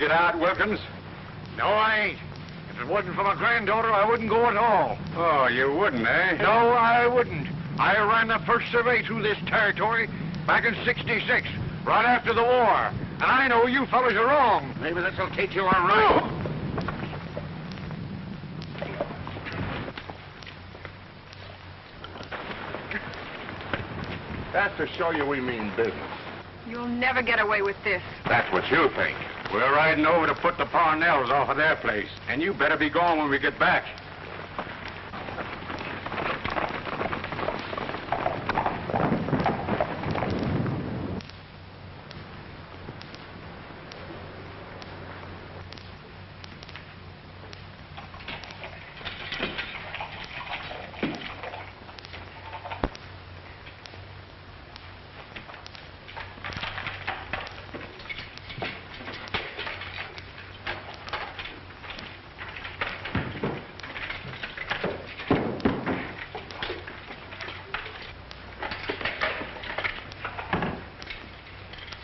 get out, Wilkins? No, I ain't. If it wasn't for my granddaughter, I wouldn't go at all. Oh, you wouldn't, eh? No, I wouldn't. I ran the first survey through this territory back in '66, right after the war. And I know you fellas are wrong. Maybe this'll teach you all right. That's to show you we mean business. You'll never get away with this. That's what you think. We're riding over to put the Parnells off of their place. And you better be gone when we get back.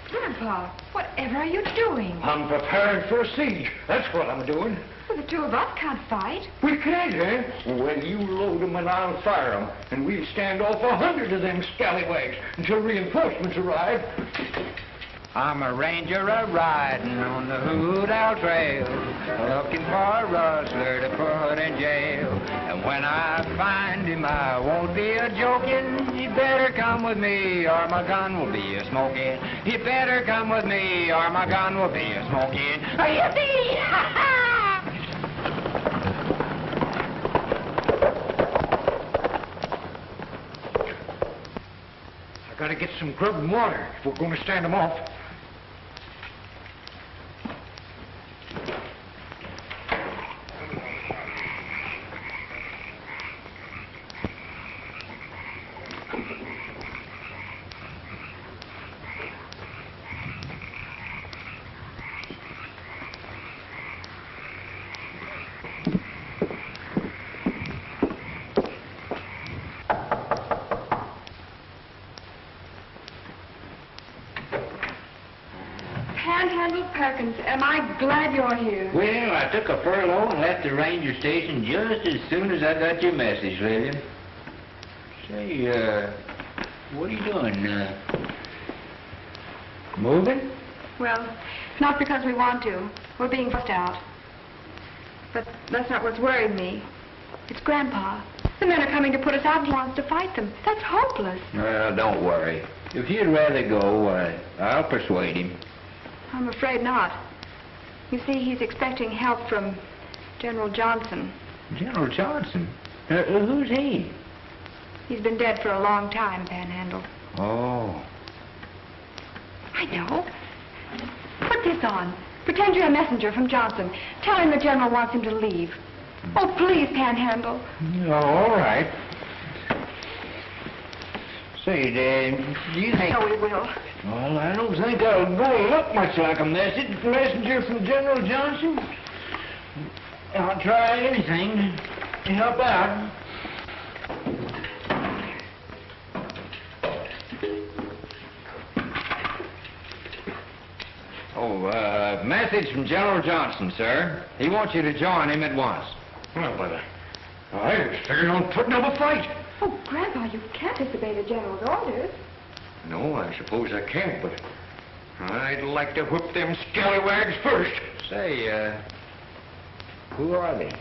Grandpa, whatever are you doing? I'm preparing for a siege. That's what I'm doing. Well, the two of us can't fight. We can't, eh? Well, you load them and I'll fire them. And we'll stand off 100 of them scallywags until reinforcements arrive. I'm a ranger a-riding on the Hoodout Trail, looking for a rustler to put in jail. And when I find him, I won't be a-joking. You better come with me or my gun will be a-smoking. You better come with me or my gun will be a-smoking. Yippee! Ha-ha! I gotta get some grub and water if we're going to stand them off. Perkins, am I glad you're here? Well, I took a furlough and left the ranger station just as soon as I got your message, Lillian. Say, what are you doing? Moving? Well, not because we want to. We're being forced out. But that's not what's worried me. It's Grandpa. The men are coming to put us out and he wants to fight them. That's hopeless. Well, don't worry. If you'd rather go, I'll persuade him. I'm afraid not. You see, he's expecting help from General Johnson. General Johnson? Who's he? He's been dead for a long time, Panhandle. Oh. I know. Put this on. Pretend you're a messenger from Johnson. Tell him the General wants him to leave. Oh, please, Panhandle. Oh, all right. Say, do you think... No, we will. Well, I don't think I'll go look much like a messenger from General Johnson. I'll try anything to help out. Oh, message from General Johnson, sir. He wants you to join him at once. Well, but I was figuring on putting up a fight. Oh, Grandpa, you can't disobey the General's orders. No, I suppose I can't, but I'd like to whip them scallywags first. Say, who are they?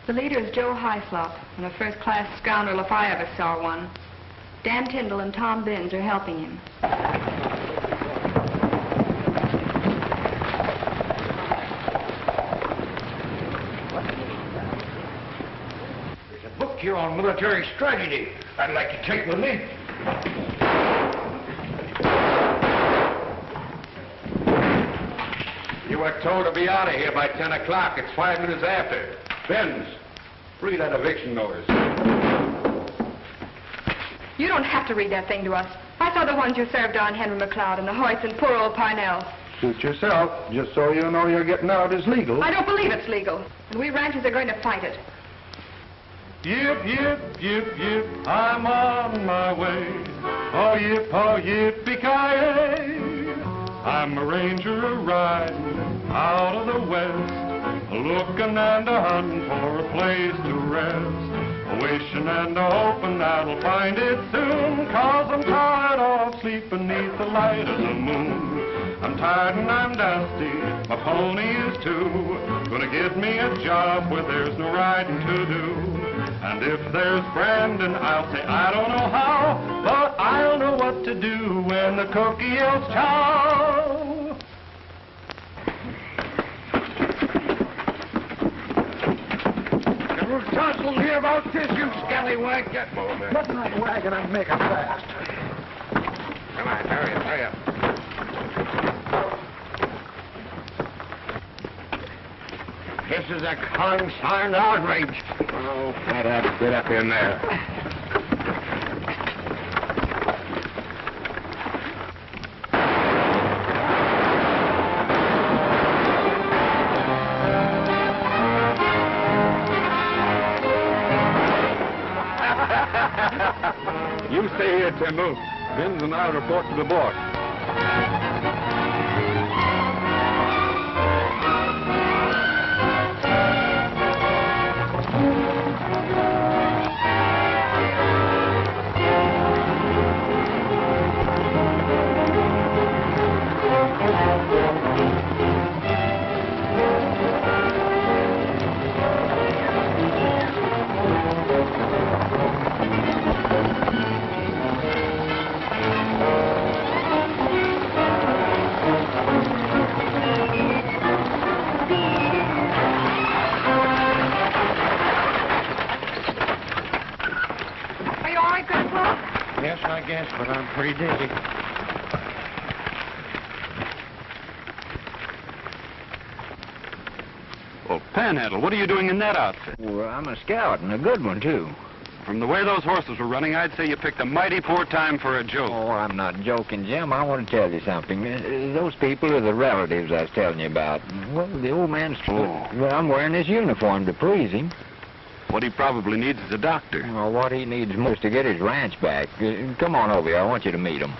The leader is Joe Hyslop, and a first-class scoundrel if I ever saw one. Dan Tyndall and Tom Binns are helping him. There's a book here on military strategy I'd like to take with me. You were told to be out of here by 10 o'clock. It's 5 minutes after. Benz, read that eviction notice. You don't have to read that thing to us. I saw the ones you served on Henry McLeod and the Hoyts and poor old Parnell. Suit yourself. Just so you know you're getting out is legal. I don't believe it's legal. And we ranchers are going to fight it. Yip, yip, yip, yip, I'm on my way. Oh, yippee-ki-yay. I'm a ranger a-riding out of the west, looking and a-hunting for a place to rest, wishing and a-hoping that I'll find it soon, 'cause I'm tired of sleeping beneath the light of the moon. I'm tired and I'm dusty, my pony is too. Gonna get me a job where there's no riding to do. And if there's Brandon, I'll say I don't know how, but I'll know what to do when the cookie yells chow. Never tussle here about this, you scallywag. Get moving. Nothing like a wagon, I'm making fast. Come on, hurry up, hurry up. This is a consigned outrage. Oh, fat ass, get up in there. You stay here, Timbo. Vince and I'll report to the boss. Yes, I guess, but I'm pretty dizzy. Well, Panhandle, what are you doing in that outfit? Well, I'm a scout, and a good one, too. From the way those horses were running, I'd say you picked a mighty poor time for a joke. Oh, I'm not joking, Jim. I want to tell you something. Those people are the relatives I was telling you about. Well, the old man's... Oh. Well, I'm wearing this uniform to please him. What he probably needs is a doctor. Well, what he needs most to get his ranch back. Come on over here. I want you to meet him.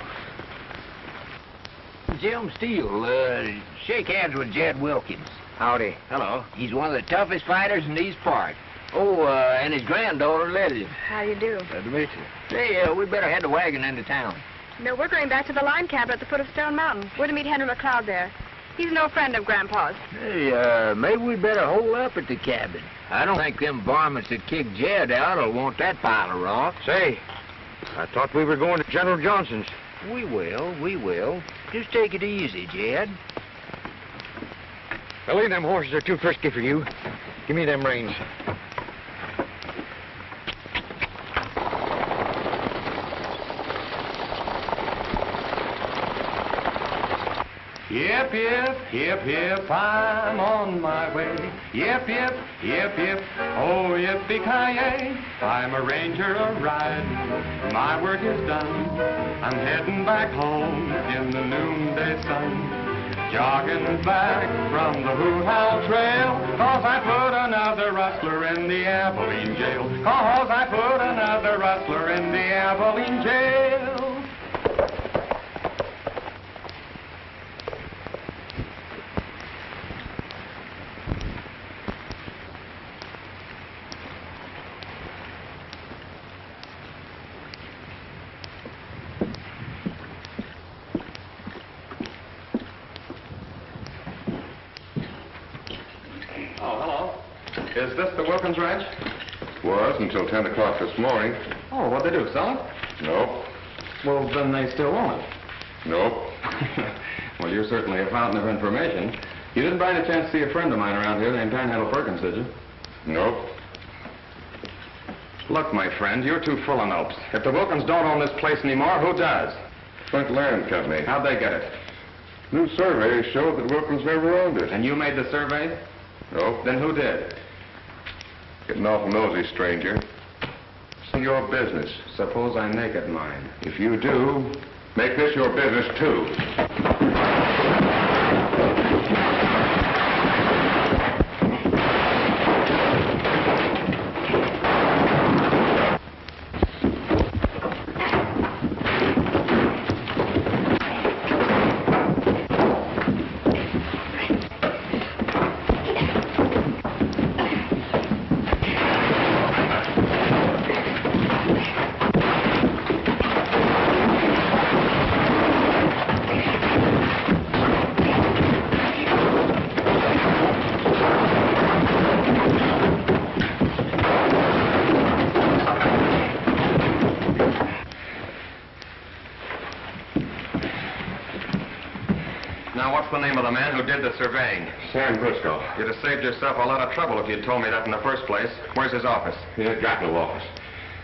Jim Steele, shake hands with Jed Wilkins. Howdy. Hello. He's one of the toughest fighters in these parts. Oh, and his granddaughter, Letty. How do you do? Glad to meet you. Say, we better head the wagon into town. No, we're going back to the line camp at the foot of Stone Mountain. We're to meet Henry McLeod there. He's no friend of Grandpa's. Hey, maybe we better hold up at the cabin. I don't think them varmints that kicked Jed out will want that pile of rock. Say, I thought we were going to General Johnson's. We will. Just take it easy, Jed. Billy, them horses are too frisky for you. Give me them reins. Yip, yip, yip, yip, I'm on my way. Yip, yip, yip, yip, oh, yippee-ki-yay. I'm a ranger a-riding, my work is done. I'm heading back home in the noonday sun. Jogging back from the Hoo-How Trail, 'cause I put another rustler in the Abilene jail. 'Cause I put another rustler in the Abilene jail. Is this the Wilkins Ranch? Was until 10 o'clock this morning. Oh, what'd they do, sell it? Nope. Well, then they still own it? Nope. Well, you're certainly a fountain of information. You didn't by any chance see a friend of mine around here named Panhandle Perkins, did you? Nope. Look, my friend, you're too full of nopes. If the Wilkins don't own this place anymore, who does? Front Land Company. How'd they get it? New survey showed that Wilkins never owned it. And you made the survey? Nope. Then who did? Getting awful nosy, stranger. It's your business. Suppose I make it mine. If you do, make this your business, too. Now, what's the name of the man who did the surveying? Sam Briscoe. You'd have saved yourself a lot of trouble if you'd told me that in the first place. Where's his office? He ain't got no office.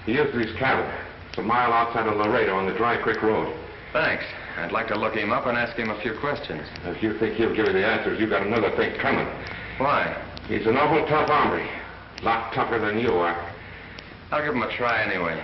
He is to his cabin. It's a mile outside of Laredo on the Dry Creek Road. Thanks. I'd like to look him up and ask him a few questions. If you think he'll give you the answers, you got another thing coming. Why? He's an awful tough hombre. A lot tougher than you are. I'll give him a try anyway.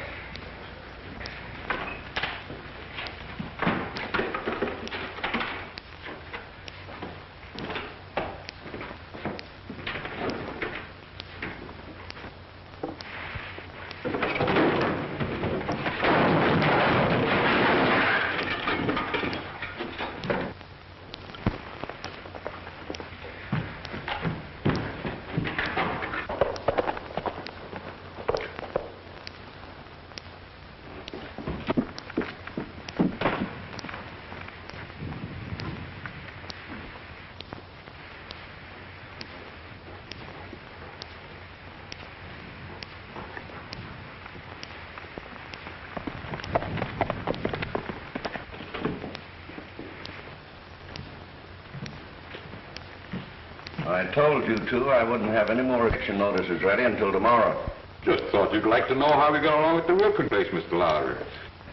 I told you two I wouldn't have any more eviction notices ready until tomorrow. Just thought you'd like to know how we got along with the Wilkerson place, Mr. Lowry.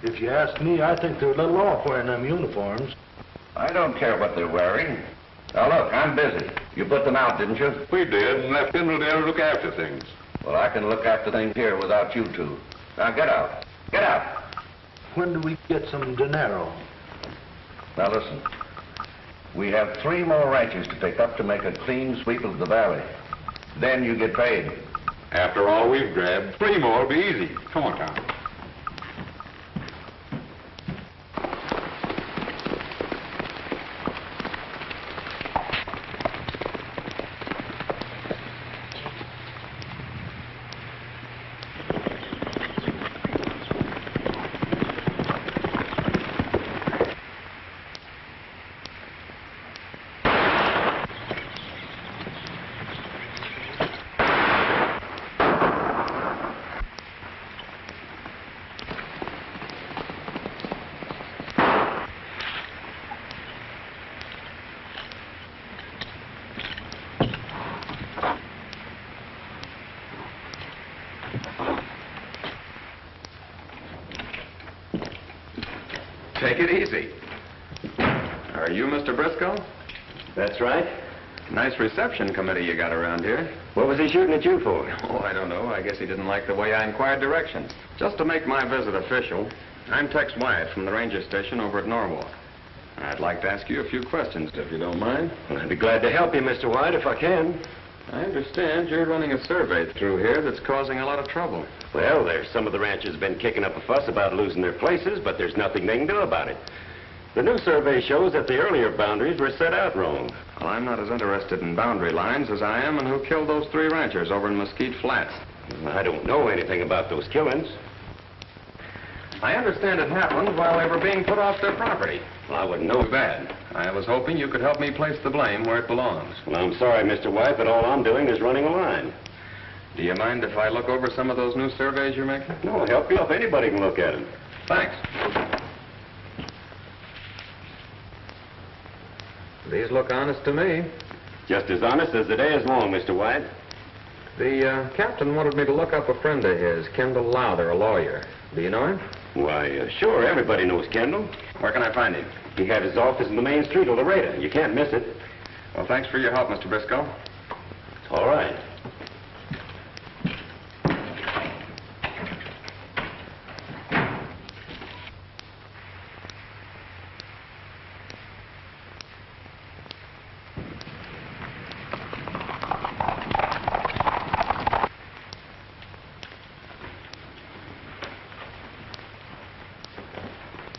If you ask me, I think they're a little off wearing them uniforms. I don't care what they're wearing. Now, look, I'm busy. You put them out, didn't you? We did, and left Kendall there to look after things. Well, I can look after things here without you two. Now, get out. Get out. When do we get some dinero? Now, listen. We have 3 more ranches to pick up to make a clean sweep of the valley. Then you get paid. After all we've grabbed, 3 more will be easy. Come on, Tom. Take it easy. Are you Mr. Briscoe? That's right. Nice reception committee you got around here. What was he shooting at you for? Oh, I don't know. I guess he didn't like the way I inquired directions. Just to make my visit official, I'm Tex Wyatt from the ranger station over at Norwalk. I'd like to ask you a few questions, if you don't mind. Well, I'd be glad to help you, Mr. White, if I can. I understand you're running a survey through here that's causing a lot of trouble. Well, there's some of the ranchers have been kicking up a fuss about losing their places, but there's nothing they can do about it. The new survey shows that the earlier boundaries were set out wrong. Well, I'm not as interested in boundary lines as I am in who killed those 3 ranchers over in Mesquite Flats. I don't know anything about those killings. I understand it happened while they were being put off their property. Well, I wouldn't know. Too bad. I was hoping you could help me place the blame where it belongs. Well, I'm sorry, Mr. White, but all I'm doing is running a line. Do you mind if I look over some of those new surveys you're making? No, help you if anybody can look at them. Thanks. These look honest to me. Just as honest as the day is long, Mr. White. The captain wanted me to look up a friend of his, Kendall Lowther, a lawyer. Do you know him? Why, sure, everybody knows Kendall. Where can I find him? He had his office in the main street of Laredo. You can't miss it. Well, thanks for your help, Mr. Briscoe. It's all right.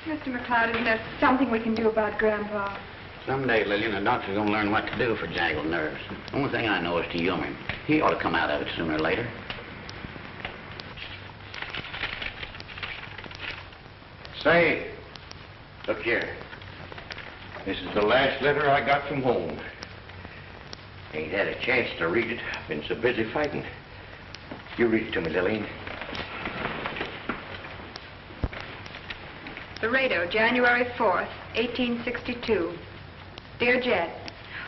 Mr. McLeod, isn't there something we can do about Grandpa? Someday, Lillian, the doctor's gonna learn what to do for jangled nerves. The only thing I know is to humor him. He ought to come out of it sooner or later. Say, look here. This is the last letter I got from home. Ain't had a chance to read it. I've been so busy fighting. You read it to me, Lillian. Laredo, January 4th, 1862. Dear Jed,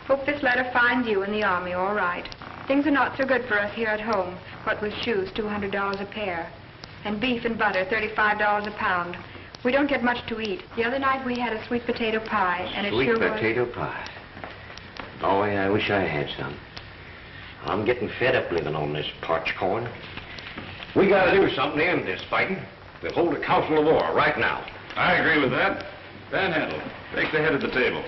hope this letter finds you in the Army all right. Things are not so good for us here at home, what with shoes, $200 a pair, and beef and butter, $35 a pound. We don't get much to eat. The other night we had a sweet potato pie, and it sure was... Sweet potato pie. Oh, yeah, I wish I had some. I'm getting fed up living on this parched corn. We gotta do something to end this fighting. We'll hold a council of war right now. I agree with that. Panhandle, take the head of the table.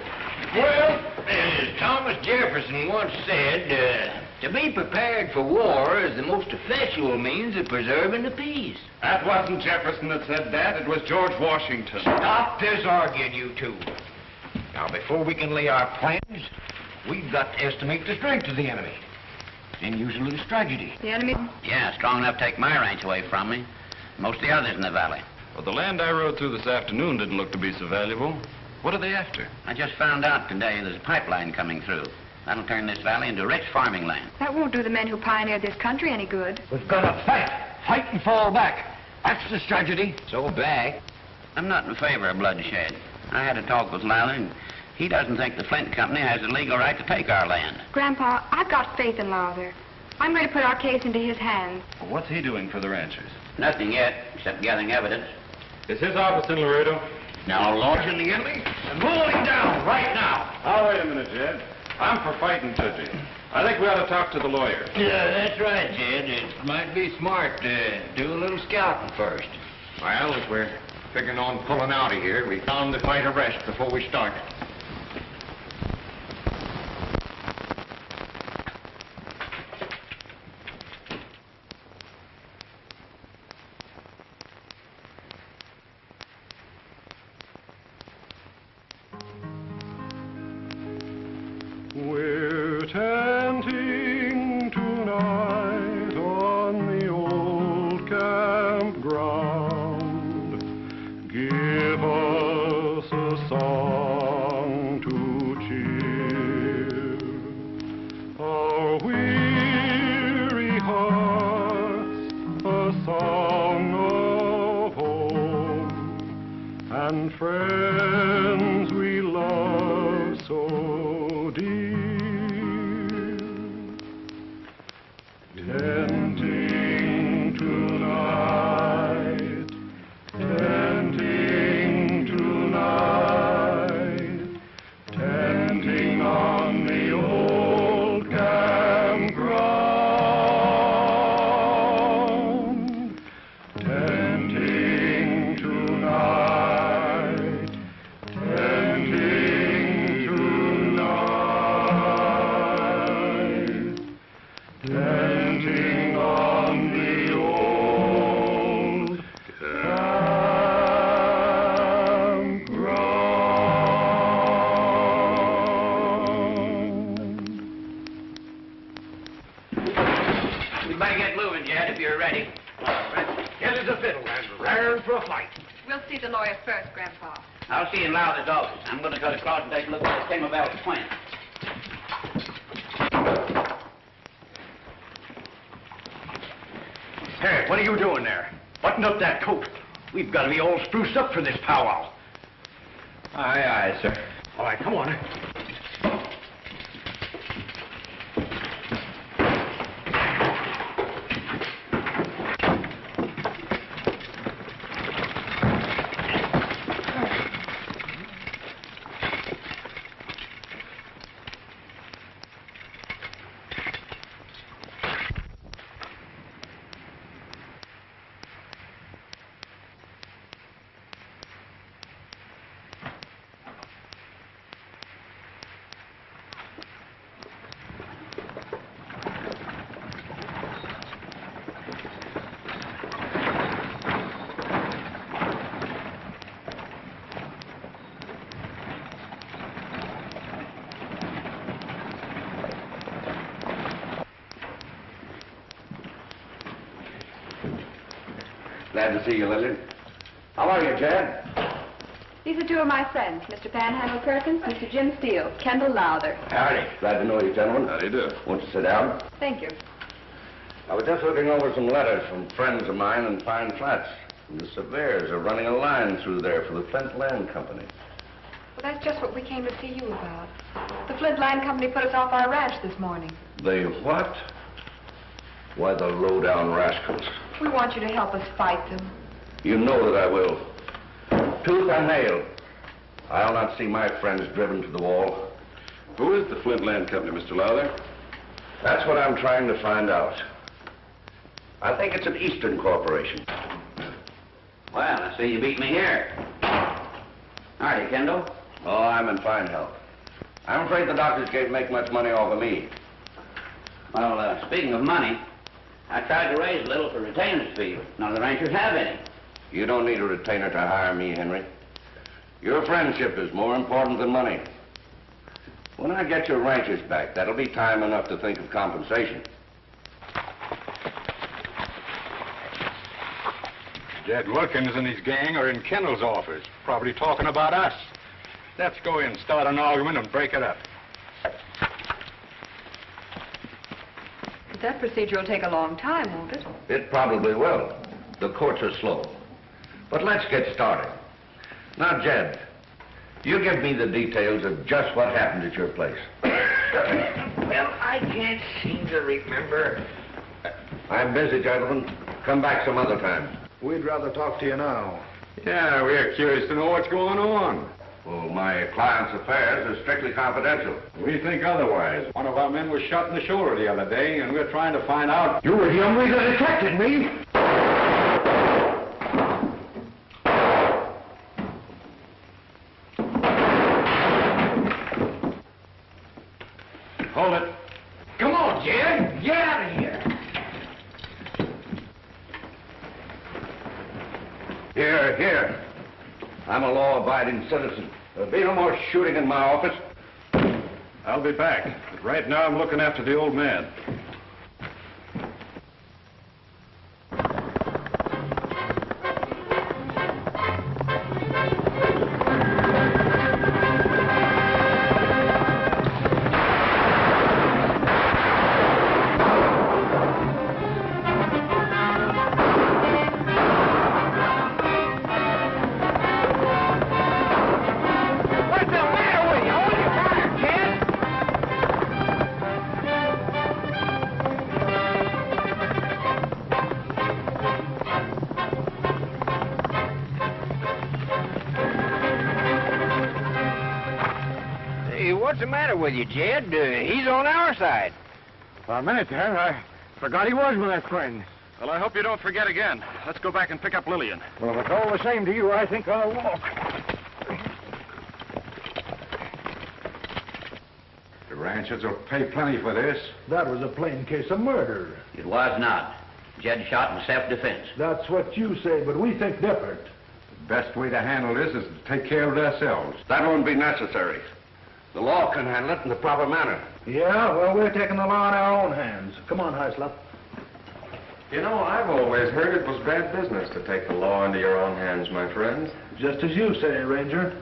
Well, as Thomas Jefferson once said, to be prepared for war is the most effectual means of preserving the peace. That wasn't Jefferson that said that. It was George Washington. Stop this arguing, you two. Now, before we can lay our plans, we've got to estimate the strength of the enemy. Then use a little strategy. The enemy? Yeah, strong enough to take my ranch away from me. Most of the others in the valley. Well, the land I rode through this afternoon didn't look to be so valuable. What are they after? I just found out today there's a pipeline coming through. That'll turn this valley into rich farming land. That won't do the men who pioneered this country any good. We've got to fight. Fight and fall back. That's the strategy. So back. I'm not in favor of bloodshed. I had a talk with Lowler, and he doesn't think the Flint Company has the legal right to take our land. Grandpa, I've got faith in Lowther. I'm going to put our case into his hands. Well, what's he doing for the ranchers? Nothing yet, except gathering evidence. Is his office in Laredo? Now, launch in the enemy and roll him down right now. Oh, wait a minute, Jed. I'm for fighting Tudgy. I think we ought to talk to the lawyer. Yeah, that's right, Jed. It might be smart to do a little scouting first. Well, if we're figuring on pulling out of here, we found to fight a rest before we start. We're tenting tonight on the old campground. Give us a song to cheer our weary hearts, a song of home and friends we love so dear. Tenting tonight, tenting tonight, tenting on the old campground. Tenting tonight, tenting tonight, tenting on the old campground. We better get moving, Jed, if you're ready. Get us a fiddle and raring for a fight. We'll see the lawyer first, Grandpa. I'll see you in Lowther's office. I'm going to cut across and take a look at the Timberville plant. Hey, what are you doing there? Button up that coat. We've got to be all spruced up for this powwow. Aye, aye, sir. All right, come on. Glad to see you, Lillian. How are you, Jed? These are two of my friends, Mr. Panhandle Perkins, Mr. Jim Steele, Kendall Lowther. Howdy. Glad to know you, gentlemen. How do you do? Won't you sit down? Thank you. I was just looking over some letters from friends of mine in Pine Flats. The surveyors are running a line through there for the Flint Land Company. Well, that's just what we came to see you about. The Flint Land Company put us off our ranch this morning. They what? Why, the low-down rascals. We want you to help us fight them. You know that I will. Tooth and nail. I'll not see my friends driven to the wall. Who is the Flint Land Company, Mr. Lowther? That's what I'm trying to find out. I think it's an Eastern corporation. Well, I see you beat me here. Howdy, Kendall. Oh, I'm in fine health. I'm afraid the doctors can't make much money off of me. Well, speaking of money, I tried to raise a little for retainer's fee, but none of the ranchers have any. You don't need a retainer to hire me, Henry. Your friendship is more important than money. When I get your ranches back, that'll be time enough to think of compensation. Jed Wilkins and his gang are in Kendall's office, probably talking about us. Let's go in, start an argument, and break it up. But that procedure will take a long time, won't it? It probably will. The courts are slow. But let's get started. Now, Jed, you give me the details of just what happened at your place. Well, I can't seem to remember. I'm busy, gentlemen. Come back some other time. We'd rather talk to you now. Yeah, we're curious to know what's going on. Well, my client's affairs are strictly confidential. We think otherwise. One of our men was shot in the shoulder the other day, and we're trying to find out... You were the hombre that attacked me. Hold it. Come on, Jed. Get out of here. Here. I'm a law-abiding citizen. There'll be no more shooting in my office. I'll be back. But right now, I'm looking after the old man. What's the matter with you, Jed? He's on our side. For a minute there, I forgot he was my friend. Well, I hope you don't forget again. Let's go back and pick up Lillian. Well, if it's all the same to you, I think I'll walk. The ranchers will pay plenty for this. That was a plain case of murder. It was not. Jed shot in self-defense. That's what you say, but we think different. The best way to handle this is to take care of it ourselves. That won't be necessary. The law can handle it in the proper manner. Yeah, well, we're taking the law in our own hands. Come on, Hyslop. You know, I've always heard it was bad business to take the law into your own hands, my friends. Just as you say, Ranger.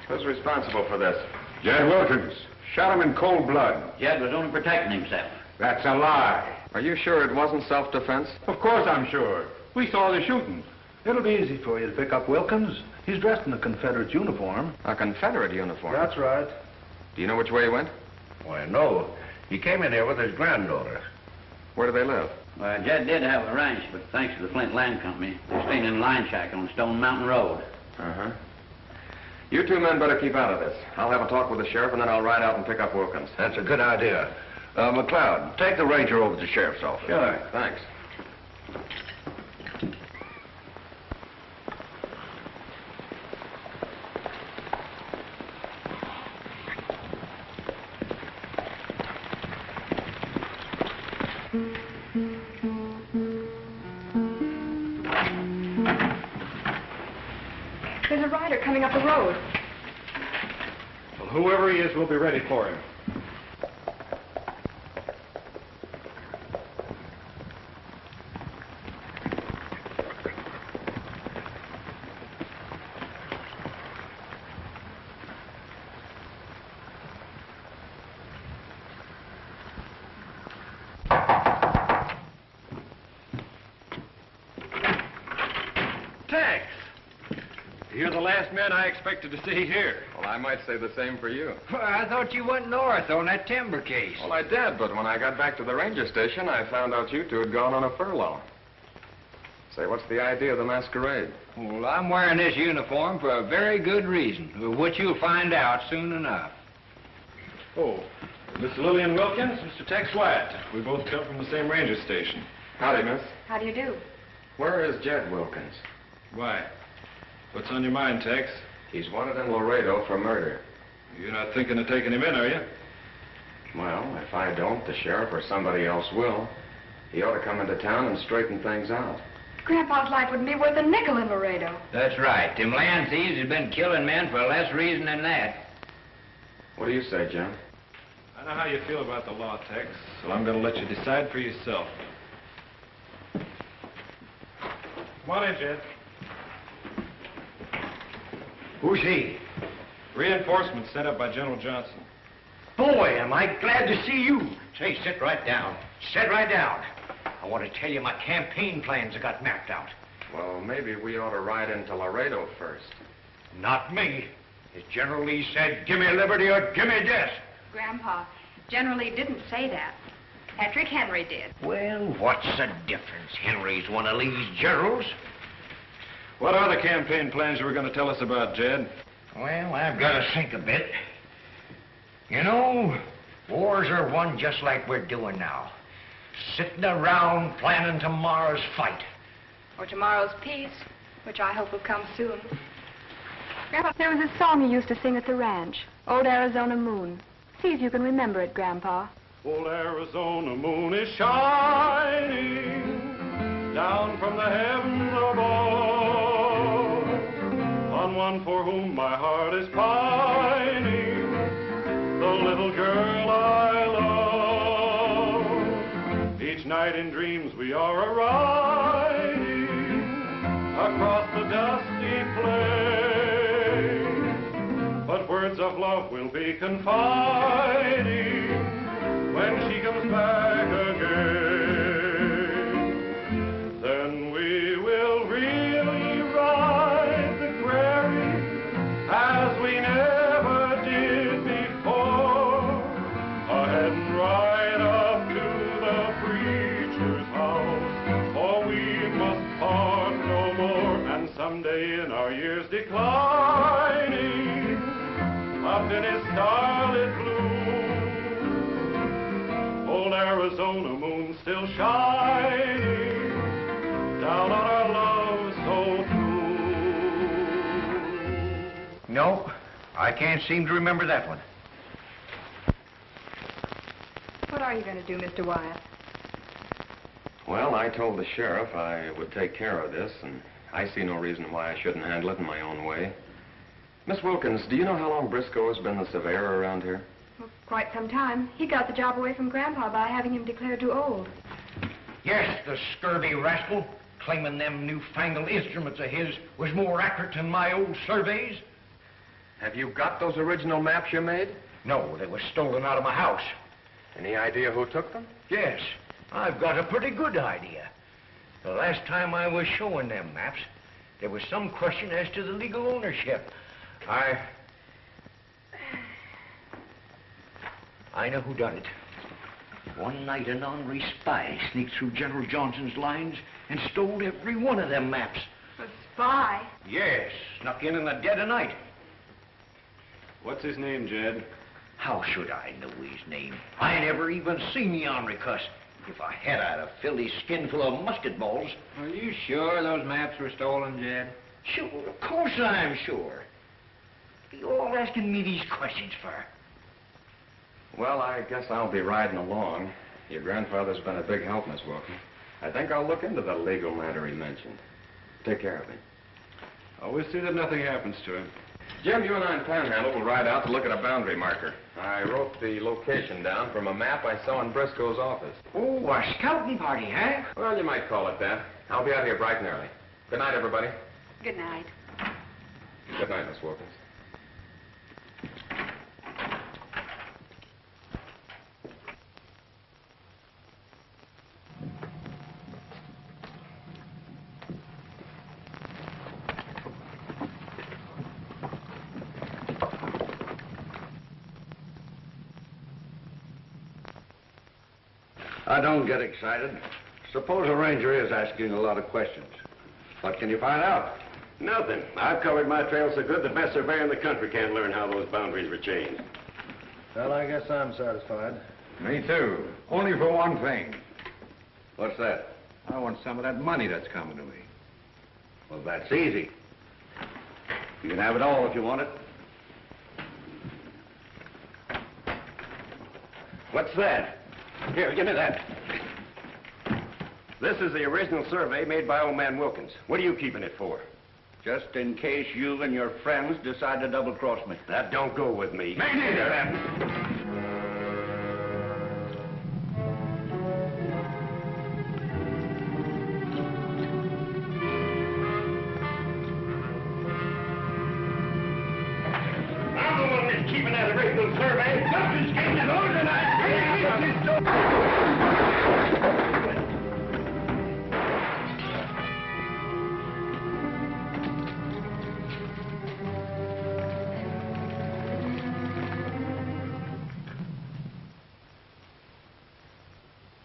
Who's responsible for this? Jed Wilkins. Shot him in cold blood. Jed was only protecting himself. That's a lie. Are you sure it wasn't self-defense? Of course I'm sure. We saw the shooting. It'll be easy for you to pick up Wilkins. He's dressed in a Confederate uniform. A Confederate uniform? That's right. Do you know which way he went? Why, no. He came in here with his granddaughter. Where do they live? Well, Jed did have a ranch, but thanks to the Flint Land Company, they're staying in a line shack on Stone Mountain Road. Uh-huh. You two men better keep out of this. I'll have a talk with the sheriff, and then I'll ride out and pick up Wilkins. That's a good idea. McLeod, take the ranger over to the sheriff's office. Sure. Thanks. There's a rider coming up the road. Well, whoever he is, we'll be ready for him. Tex. You're the last man I expected to see here. Well, I might say the same for you. Well, I thought you went north on that timber case. Well, I did, but when I got back to the ranger station, I found out you two had gone on a furlough. Say, what's the idea of the masquerade? Well, I'm wearing this uniform for a very good reason, which you'll find out soon enough. Oh, Miss Lillian Wilkins, Mr. Tex Wyatt. We both come from the same ranger station. Howdy, miss. How do you do? Where is Jed Wilkins? Why? What's on your mind, Tex? He's wanted in Laredo for murder. You're not thinking of taking him in, are you? Well, if I don't, the sheriff or somebody else will. He ought to come into town and straighten things out. Grandpa's life wouldn't be worth a nickel in Laredo. That's right. Them land thieves have been killing men for less reason than that. What do you say, Jim? I know how you feel about the law, Tex, so I'm going to let you decide for yourself. Come on in, Jed. Who's he? Reinforcements sent up by General Johnson. Boy, am I glad to see you. Say, sit right down. Sit right down. I want to tell you my campaign plans have got mapped out. Well, maybe we ought to ride into Laredo first. Not me. As General Lee said, give me liberty or give me death. Grandpa, General Lee didn't say that. Patrick Henry did. Well, what's the difference? Henry's one of Lee's generals. What are the campaign plans you were going to tell us about, Jed? Well, I've got to think a bit. You know, wars are won just like we're doing now. Sitting around planning tomorrow's fight. Or tomorrow's peace, which I hope will come soon. Grandpa, there was a song you used to sing at the ranch, Old Arizona Moon. See if you can remember it, Grandpa. Old Arizona moon is shining down from the heavens above on one for whom my heart is pining, the little girl I love. Each night in dreams we are a-riding across the dusty plain, but words of love will be confiding when she comes back again. Then we will really ride the prairie as we never did before, ahead and right up to the preacher's house, for we must part no more, and someday in our years declining, up in his starlit blue, old Arizona moon still shining down on our love so true. No, I can't seem to remember that one. What are you going to do, Mr. Wyatt? Well, I told the sheriff I would take care of this, and I see no reason why I shouldn't handle it in my own way. Miss Wilkins, do you know how long Briscoe has been the surveyor around here? Well, quite some time. He got the job away from Grandpa by having him declared too old. Yes, the scurvy rascal, claiming them newfangled instruments of his was more accurate than my old surveys. Have you got those original maps you made? No, they were stolen out of my house. Any idea who took them? Yes, I've got a pretty good idea. The last time I was showing them maps, there was some question as to the legal ownership. I know who done it. One night, an ornery spy sneaked through General Johnson's lines and stole every one of them maps. A spy? Yes, snuck in the dead of night. What's his name, Jed? How should I know his name? I never even seen the ornery cuss. If I had, I'd have filled his skin full of musket balls. Are you sure those maps were stolen, Jed? Sure, of course I'm sure. What are you all asking me these questions for? Well, I guess I'll be riding along. Your grandfather's been a big help, Miss Wilkins. I think I'll look into the legal matter he mentioned. Take care of him. Always see that nothing happens to him. Jim, you and I in Panhandle will ride out to look at a boundary marker. I wrote the location down from a map I saw in Briscoe's office. Oh, a scouting party, huh? Well, you might call it that. I'll be out here bright and early. Good night, everybody. Good night. Good night, Miss Wilkins. Now, don't get excited. Suppose a ranger is asking a lot of questions. What can you find out? Nothing. I've covered my trail so good the best surveyor in the country can't learn how those boundaries were changed. Well, I guess I'm satisfied. Me too. Only for one thing. What's that? I want some of that money that's coming to me. Well, that's easy. You can have it all if you want it. What's that? Here, give me that. This is the original survey made by old man Wilkins. What are you keeping it for? Just in case you and your friends decide to double-cross me. That don't go with me. Me neither, then. Keeping that original survey. Nothing's came to those, and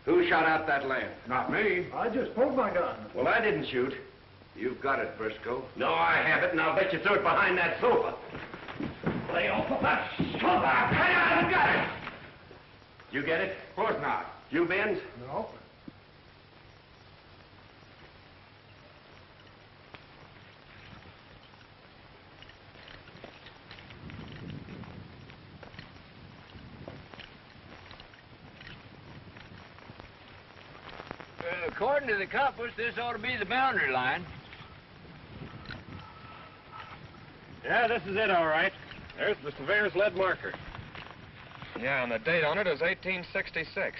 Who shot out that lamp? Not me. I just pulled my gun. Well, I didn't shoot. You've got it, Briscoe. No, I haven't, and I'll bet you threw it behind that sofa. Lay off of that sofa! I got it! You get it? Of course not. You, Benz? No. According to the compass, this ought to be the boundary line. Yeah, this is it, all right. There's the surveyor's lead marker. Yeah, and the date on it is 1866.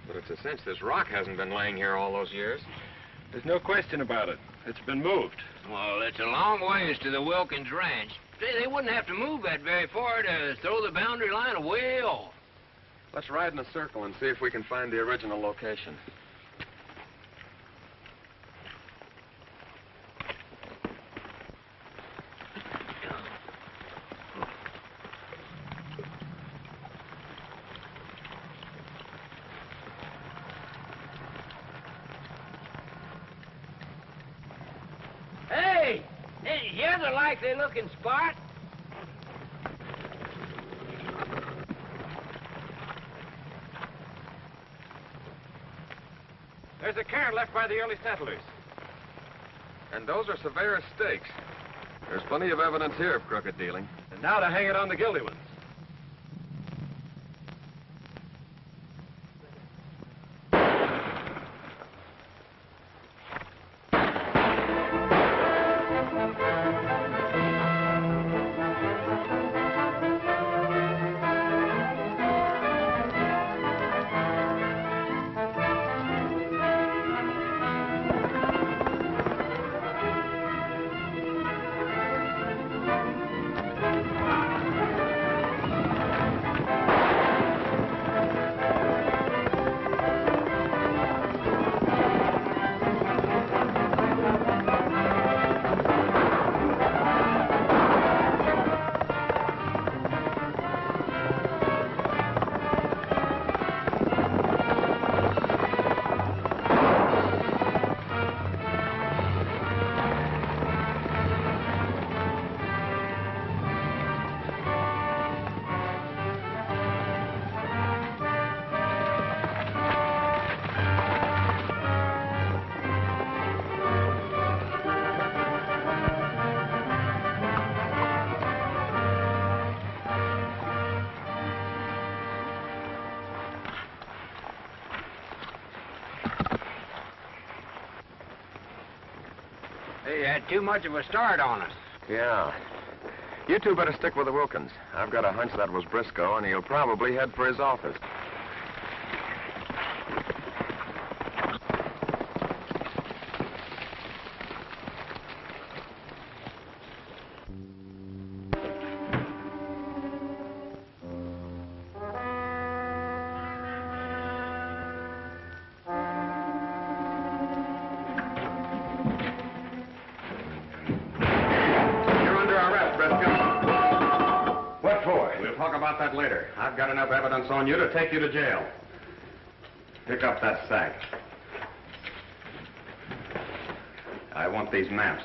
But it's a cinch this rock hasn't been laying here all those years. There's no question about it. It's been moved. Well, it's a long ways to the Wilkins Ranch. They wouldn't have to move that very far to throw the boundary line away off. Let's ride in a circle and see if we can find the original location. Hey, here's a likely-looking spot. There's a cairn left by the early settlers. And those are surveyor's stakes. There's plenty of evidence here of crooked dealing. And now to hang it on the guilty ones. They had too much of a start on us. Yeah. You two better stick with the Wilkins. I've got a hunch that was Briscoe, and he'll probably head for his office. We'll talk about that later. I've got enough evidence on you to take you to jail. Pick up that sack. I want these maps.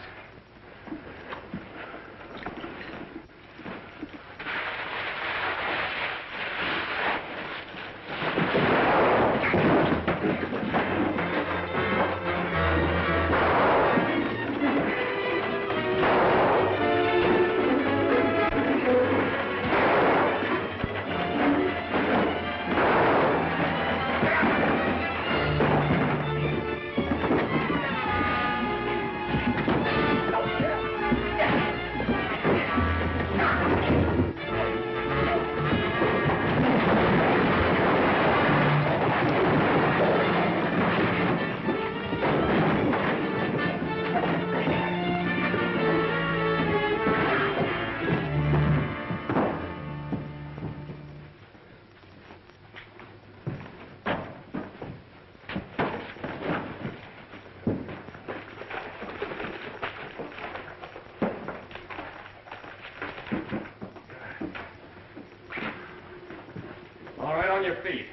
All right, on your feet.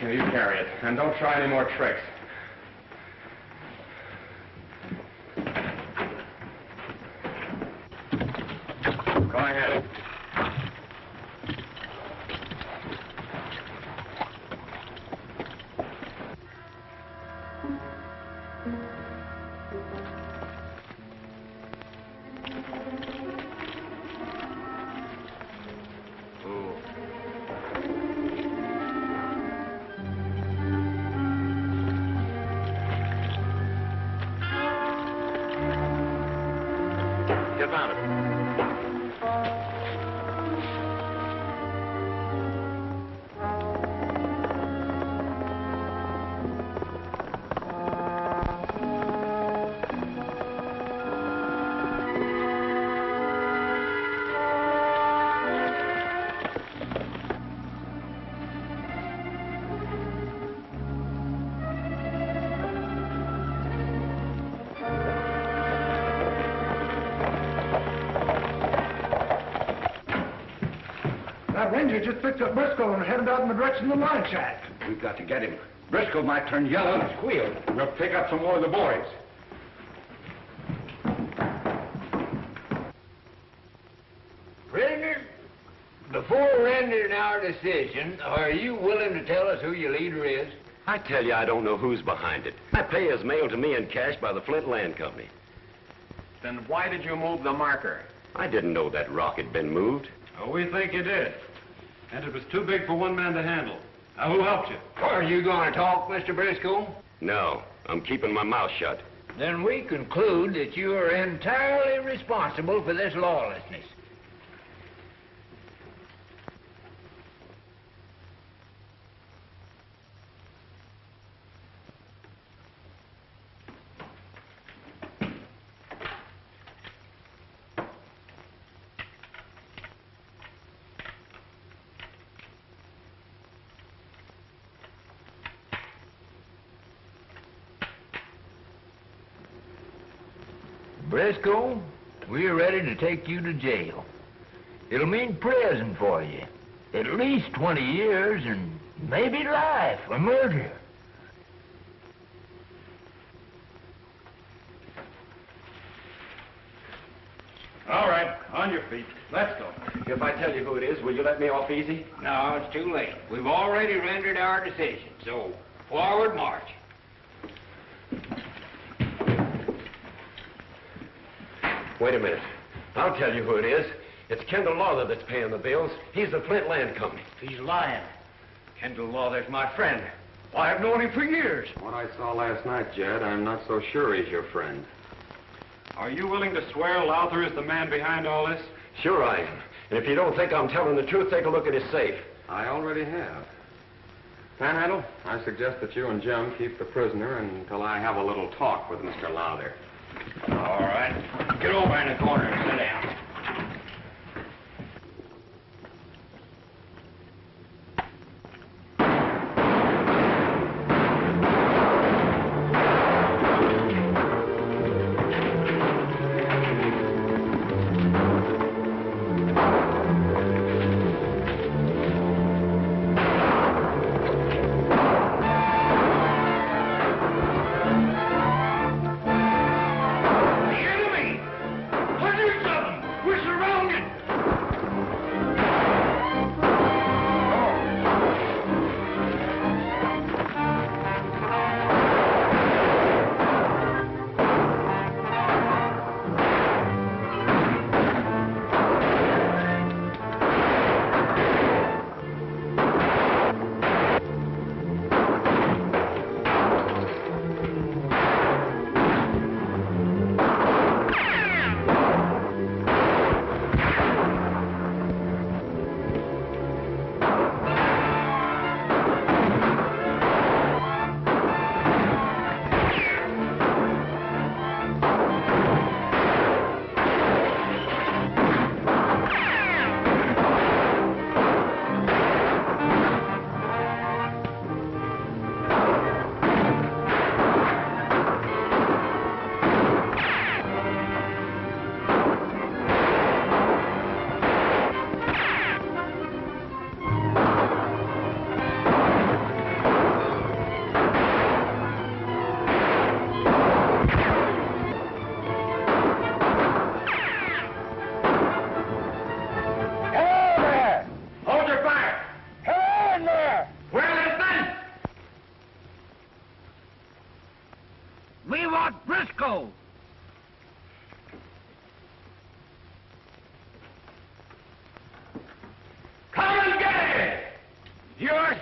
Here, you carry it, and don't try any more tricks. Go ahead. Get mounted. That ranger just picked up Briscoe and headed out in the direction of the mine shaft. We've got to get him. Briscoe might turn yellow and squeal. We'll pick up some more of the boys. Prisoner, before rendering our decision, are you willing to tell us who your leader is? I tell you, I don't know who's behind it. My pay is mailed to me in cash by the Flint Land Company. Then why did you move the marker? I didn't know that rock had been moved. Oh, we think you did. And it was too big for one man to handle. Now, who helped you? Are you going to talk, Mr. Briscoe? No, I'm keeping my mouth shut. Then we conclude that you are entirely responsible for this lawlessness. Briscoe, we're ready to take you to jail. It'll mean prison for you. At least 20 years and maybe life for murder. All right, on your feet. Let's go. If I tell you who it is, will you let me off easy? No, it's too late. We've already rendered our decision, so forward march. Wait a minute. I'll tell you who it is. It's Kendall Lawler that's paying the bills. He's the Flint Land Company. He's lying. Kendall Lawler's my friend. I've known him for years. What I saw last night, Jed, I'm not so sure he's your friend. Are you willing to swear Lowther is the man behind all this? Sure I am. And if you don't think I'm telling the truth, take a look at his safe. I already have. Panhandle, I suggest that you and Jim keep the prisoner until I have a little talk with Mr. Lowther. All right. Get over in the corner and sit down.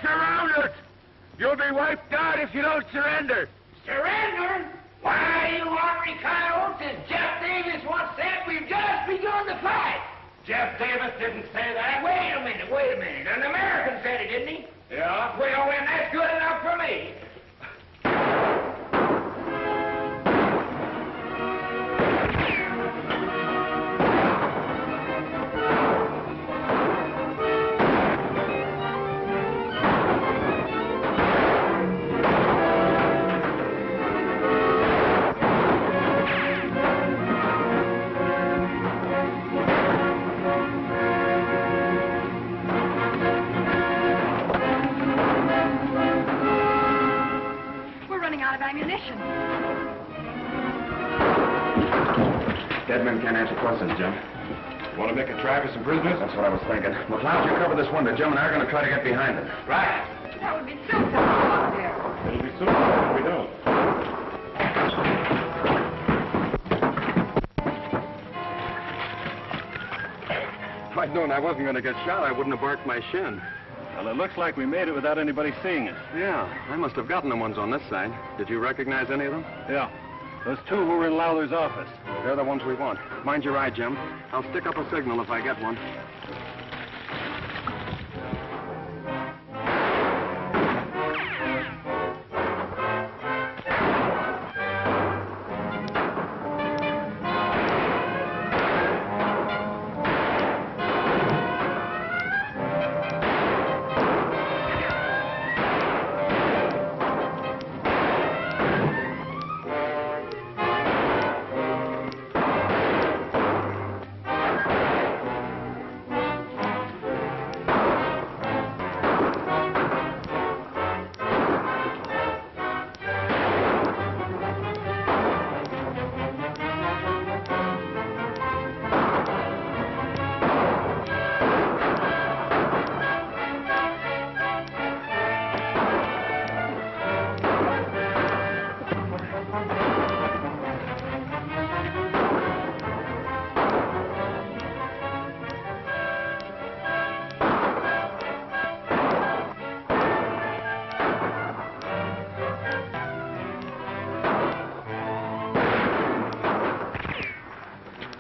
surrounded. You'll be wiped out if you don't surrender. Surrender? Why, you ornery coyotes, as Jeff Davis once said, we've just begun to fight. Jeff Davis didn't say that. Wait a minute. An American said it, didn't he? Yeah? Well, then that's good enough for me. Ammunition. Dead men can't answer questions, Jim. Want to make a try for some prisoners? That's what I was thinking. McLeod, you cover this window, Jim, and I'm going to try to get behind them. Right. That would be suicide out there. It'll be suicide if we don't. If I'd known I wasn't going to get shot, I wouldn't have barked my shin. Well, it looks like we made it without anybody seeing us. Yeah, I must have gotten the ones on this side. Did you recognize any of them? Yeah. Those two who were in Lawler's office. They're the ones we want. Mind your eye, Jim. I'll stick up a signal if I get one.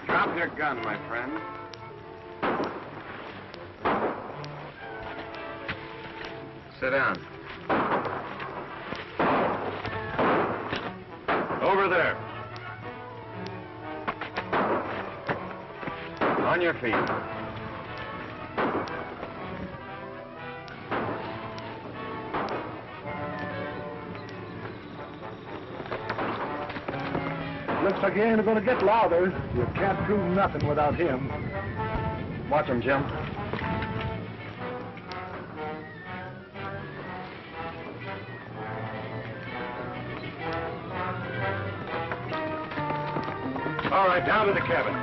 Drop your gun, my friend. Sit down. Over there. On your feet. Looks like you ain't gonna get Lawler. You can't prove nothing without him. Watch him, Jim. All right, down to the cabin.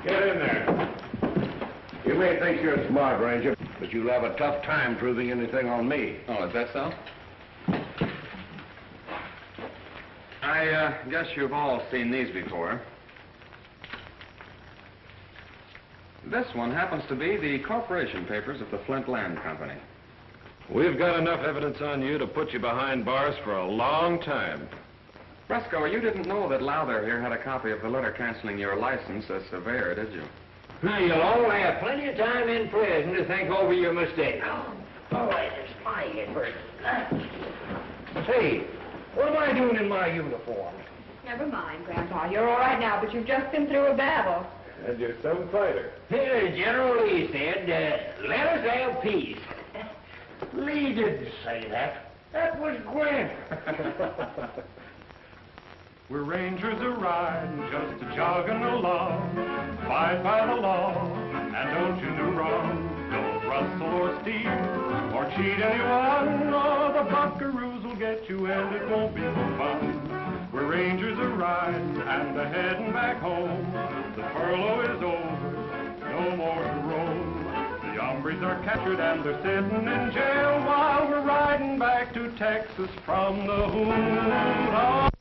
Get in there. You may think you're smart, Ranger, but you'll have a tough time proving anything on me. Oh, is that so? I guess you've all seen these before. This one happens to be the corporation papers of the Flint Land Company. We've got enough evidence on you to put you behind bars for a long time. Bresco, you didn't know that Lowther here had a copy of the letter canceling your license as surveyor, did you? Now, you'll all have plenty of time in prison to think over your mistake. All right, it's my inverse. Say, what am I doing in my uniform? Never mind, Grandpa. You're all right now, but you've just been through a battle. And you're some fighter. General Lee said, let us have peace. Lee didn't say that. That was Grant. We're rangers a-riding, just a-jogging along. Abide by the law, and don't you do wrong. Don't rustle or steal, or cheat anyone, or the buckaroos will get you, and it won't be no fun. We're rangers a-riding, and a-heading back home. The furlough is over, no more to roam. The hombres are captured, and they're sitting in jail, while we're riding back to Texas from the hood.